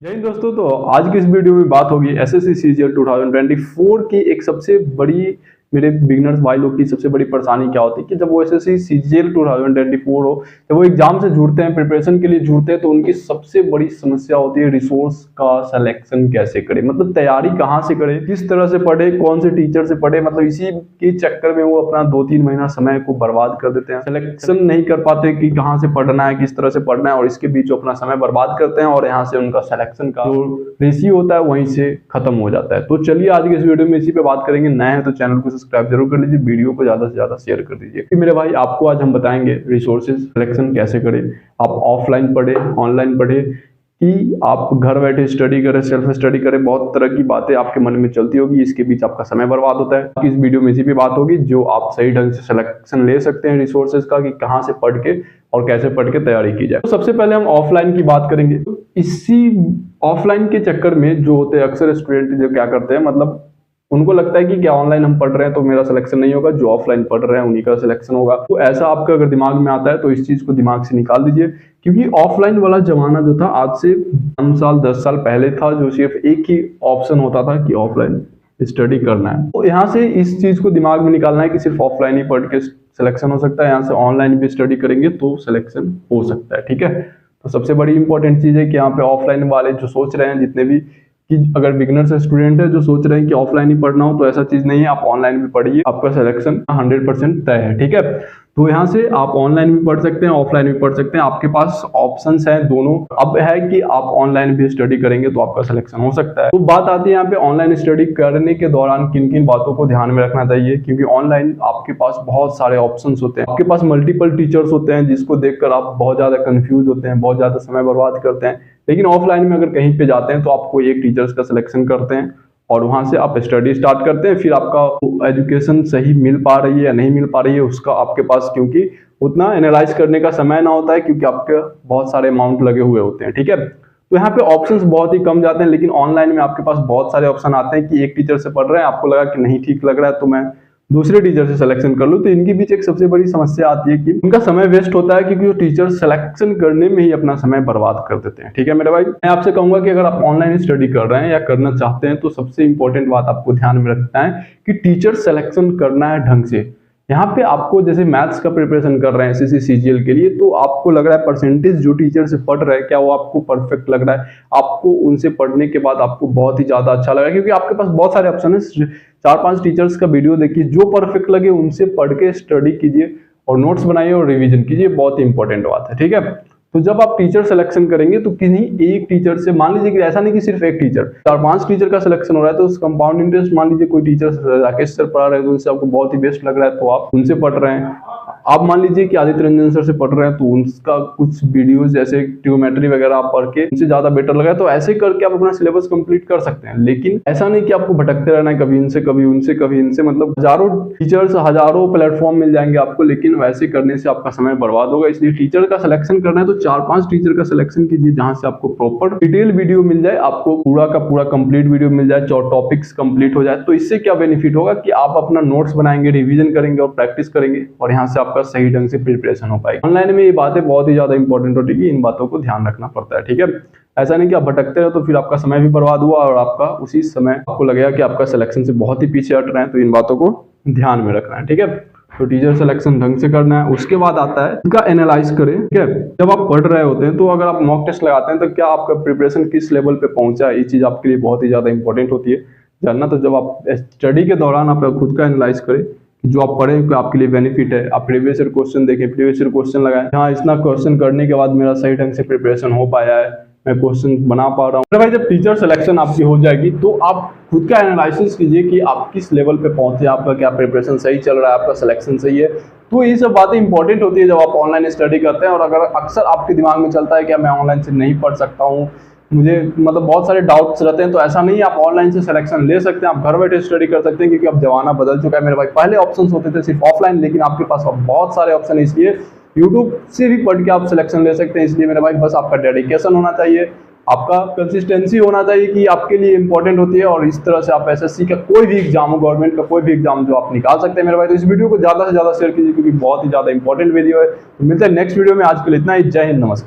जय हिंद दोस्तों। तो आज की इस वीडियो में बात होगी एसएससी सीजीएल 2024 की एक सबसे बड़ी मेरे बिगिनर्स भाई लोग की सबसे बड़ी परेशानी क्या होती है कि जब वो एसएससी सीजीएल 2024 हो, जब वो एग्जाम से जुड़ते हैं, प्रिपरेशन के लिए जुड़ते हैं, तो उनकी सबसे बड़ी समस्या होती है रिसोर्स का सिलेक्शन कैसे करें। मतलब तैयारी कहाँ से करें, किस तरह से पढ़े, कौन से टीचर से पढ़े। मतलब इसी के चक्कर में वो अपना 2-3 महीना समय को बर्बाद कर देते हैं, सिलेक्शन नहीं कर पाते कि कहाँ से पढ़ना है, किस तरह से पढ़ना है, और इसके बीच अपना समय बर्बाद करते हैं और यहाँ से उनका सिलेक्शन का जो रेशियो होता है वहीं से खत्म हो जाता है। तो चलिए आज के इस वीडियो में इसी पे बात करेंगे। नए हैं तो चैनल को सब्सक्राइब जरूर कर लीजिए, वीडियो को ज्यादा से ज्यादा शेयर कर दीजिए। कि मेरे भाई आपको आज हम बताएंगे रिसोर्सेज सिलेक्शन कैसे करें। आप ऑफलाइन पढ़े, ऑनलाइन पढ़े, कि आप घर बैठे स्टडी करें, सेल्फ स्टडी करें। बहुत तरह की बातें आपके मन में चलती होगी, इसके बीच आपका समय बर्बाद होता है। इस वीडियो में इसी पे बात होगी जो आप सही ढंग से सिलेक्शन ले सकते हैं रिसोर्सेज का, कि कहाँ से पढ़ के और कैसे पढ़ के तैयारी की जाए। तो सबसे पहले हम ऑफलाइन की बात करेंगे। इसी ऑफलाइन के चक्कर में जो होते हैं अक्सर स्टूडेंट जो क्या करते हैं, मतलब उनको लगता है कि क्या ऑनलाइन हम पढ़ रहे हैं तो मेरा सिलेक्शन नहीं होगा, जो ऑफलाइन पढ़ रहे हैं उन्हीं का सिलेक्शन होगा। तो ऐसा आपका अगर दिमाग में आता है तो इस चीज को दिमाग से निकाल दीजिए, क्योंकि ऑफलाइन वाला जमाना जो था आज से 5 साल 10 साल पहले था, जो सिर्फ एक ही ऑप्शन होता था कि ऑफलाइन स्टडी करना है। तो यहाँ से इस चीज को दिमाग में निकालना है कि सिर्फ ऑफलाइन ही पढ़ के सिलेक्शन हो सकता है। यहाँ से ऑनलाइन भी स्टडी करेंगे तो सिलेक्शन हो सकता है। ठीक है, तो सबसे बड़ी इंपॉर्टेंट चीज है कि यहाँ पे ऑफलाइन वाले जो सोच रहे हैं, जितने भी कि अगर बिगिनर से स्टूडेंट है जो सोच रहे हैं कि ऑफलाइन ही पढ़ना हो, तो ऐसा चीज नहीं है। आप ऑनलाइन भी पढ़िए, आपका सिलेक्शन 100% तय है। ठीक है, तो यहाँ से आप ऑनलाइन भी पढ़ सकते हैं, ऑफलाइन भी पढ़ सकते हैं, आपके पास ऑप्शंस हैं दोनों। अब है कि आप ऑनलाइन भी स्टडी करेंगे तो आपका सिलेक्शन हो सकता है। तो बात आती है यहाँ पे ऑनलाइन स्टडी करने के दौरान किन किन बातों को ध्यान में रखना चाहिए, क्योंकि ऑनलाइन आपके पास बहुत सारे ऑप्शंस होते हैं, आपके पास मल्टीपल टीचर्स होते हैं, जिसको देखकर आप बहुत ज्यादा कंफ्यूज होते हैं, बहुत ज्यादा समय बर्बाद करते हैं। लेकिन ऑफलाइन में अगर कहीं पे जाते हैं तो आपको एक टीचर्स का सिलेक्शन करते हैं और वहां से आप स्टडी स्टार्ट करते हैं। फिर आपका एजुकेशन सही मिल पा रही है या नहीं मिल पा रही है उसका आपके पास क्योंकि उतना एनालाइज करने का समय ना होता है, क्योंकि आपके बहुत सारे अमाउंट लगे हुए होते हैं। ठीक है, तो यहाँ पे ऑप्शंस बहुत ही कम जाते हैं। लेकिन ऑनलाइन में आपके पास बहुत सारे ऑप्शन आते हैं कि एक टीचर से पढ़ रहे हैं, आपको लगा कि नहीं ठीक लग रहा है तो मैं दूसरे टीचर से सिलेक्शन कर लूं। तो इनके बीच एक सबसे बड़ी समस्या आती है कि उनका समय वेस्ट होता है, क्योंकि वो टीचर सिलेक्शन करने में ही अपना समय बर्बाद कर देते हैं। ठीक है मेरे भाई, मैं आपसे कहूंगा कि अगर आप ऑनलाइन स्टडी कर रहे हैं या करना चाहते हैं तो सबसे इंपॉर्टेंट बात आपको ध्यान में रखना है कि टीचर सिलेक्शन करना है ढंग से। यहाँ पे आपको जैसे मैथ्स का प्रिपरेशन कर रहे हैं एसएससी सीजीएल के लिए, तो आपको लग रहा है परसेंटेज जो टीचर से पढ़ रहे हैं क्या वो आपको परफेक्ट लग रहा है, आपको उनसे पढ़ने के बाद आपको बहुत ही ज्यादा अच्छा लगा, क्योंकि आपके पास बहुत सारे ऑप्शन है। 4-5 टीचर्स का वीडियो देखिए, जो परफेक्ट लगे उनसे पढ़ के स्टडी कीजिए और नोट्स बनाइए और रिवीजन कीजिए। बहुत ही इंपॉर्टेंट बात है। ठीक है, तो जब आप टीचर सिलेक्शन करेंगे तो किसी एक टीचर से, मान लीजिए कि ऐसा नहीं कि सिर्फ एक टीचर, 4-5 टीचर का सिलेक्शन हो रहा है, तो उस कंपाउंड इंटरेस्ट मान लीजिए कोई टीचर राकेश सर पढ़ा रहे हैं तो उनसे आपको बहुत ही बेस्ट लग रहा है तो आप उनसे पढ़ रहे हैं। आप मान लीजिए कि आदित्य रंजन सर से पढ़ रहे हैं तो उनका कुछ वीडियोस जैसे ट्रिग्नोमेट्री वगैरह आप पढ़ के उनसे ज्यादा बेटर लगा है, तो ऐसे करके आप अपना सिलेबस कंप्लीट कर सकते हैं। लेकिन ऐसा नहीं कि आपको भटकते रहना है, कभी इनसे कभी उनसे कभी इनसे। मतलब हजारों टीचर्स, हजारों प्लेटफॉर्म मिल जाएंगे आपको, लेकिन वैसे करने से आपका समय बर्बाद होगा। इसलिए टीचर का सिलेक्शन करना है तो 4-5 टीचर का सिलेक्शन कीजिए, जहां से आपको प्रॉपर डिटेल वीडियो मिल जाए, आपको पूरा का पूरा कंप्लीट वीडियो मिल जाए, टॉपिक्स कंप्लीट हो जाए। तो इससे क्या बेनिफिट होगा कि आप अपना नोट्स बनाएंगे, रिवीजन करेंगे और प्रैक्टिस करेंगे, और यहाँ से आपका सही ढंग से प्रिपरेशन हो पाएगी। ऑनलाइन में ये बातें बहुत ही ज्यादा इंपॉर्टेंट होती है, इन बातों को ध्यान रखना पड़ता है। ठीक है, ऐसा नहीं कि आप भटकते रहो तो फिर आपका समय भी बर्बाद हुआ और आपका उसी समय आपको लगेगा कि आपका सिलेक्शन से बहुत ही पीछे हट रहे हैं। तो इन बातों को ध्यान में रखना है। ठीक है, तो टीचर सिलेक्शन ढंग से करना है। उसके बाद आता है उनका एनालाइज करें। ठीक है, जब आप पढ़ रहे होते हैं तो अगर आप मॉक टेस्ट लगाते हैं तो क्या आपका प्रिपरेशन किस लेवल पे पहुंचा है, ये चीज आपके लिए बहुत ही ज्यादा इंपॉर्टेंट होती है जानना। तो जब आप स्टडी के दौरान आप खुद का एनालाइज करें, जो आप पढ़े आपके लिए बेनिफिट है। आप प्रीवियस ईयर क्वेश्चन देखें, प्रीवियस ईयर क्वेश्चन लगाएं, हाँ इतना क्वेश्चन करने के बाद मेरा सही ढंग से प्रिपरेशन हो पाया है, मैं क्वेश्चन बना पा रहा हूँ। भाई जब टीचर सिलेक्शन आपकी हो जाएगी तो आप खुद का एनालिसिस कीजिए कि आप किस लेवल पे पहुंचे, आपका क्या प्रिपरेशन सही चल रहा है, आपका सिलेक्शन सही है। तो ये सब बातें इंपॉर्टेंट होती है जब आप ऑनलाइन स्टडी करते हैं। और अगर अक्सर आपके दिमाग में चलता है कि मैं ऑनलाइन से नहीं पढ़ सकता हूँ, मुझे मतलब बहुत सारे डाउट्स रहते हैं, तो ऐसा नहीं है, आप ऑनलाइन से सिलेक्शन ले सकते हैं, आप घर बैठे स्टडी कर सकते हैं, क्योंकि अब जमाना बदल चुका है मेरे भाई। पहले ऑप्शंस होते थे सिर्फ ऑफलाइन, लेकिन आपके पास अब बहुत सारे ऑप्शन है, इसलिए यूट्यूब से भी पढ़ के आप सिलेक्शन ले सकते हैं। इसलिए मेरे भाई बस आपका डेडिकेशन होना चाहिए, आपका कंसिस्टेंसी होना चाहिए कि आपके लिए इंपॉर्टेंट होती है। और इस तरह से आप एसएससी का कोई भी एग्जाम हो, गवर्नमेंट का कोई भी एग्जाम जो आप निकाल सकते हैं मेरे भाई। तो इस वीडियो को ज्यादा से ज्यादा शेयर कीजिए, क्योंकि बहुत ही ज्यादा इंपॉर्टेंट वीडियो है। तो मिलते हैं नेक्स्ट वीडियो में, आज के लिए इतना ही। जय हिंद, नमस्कार।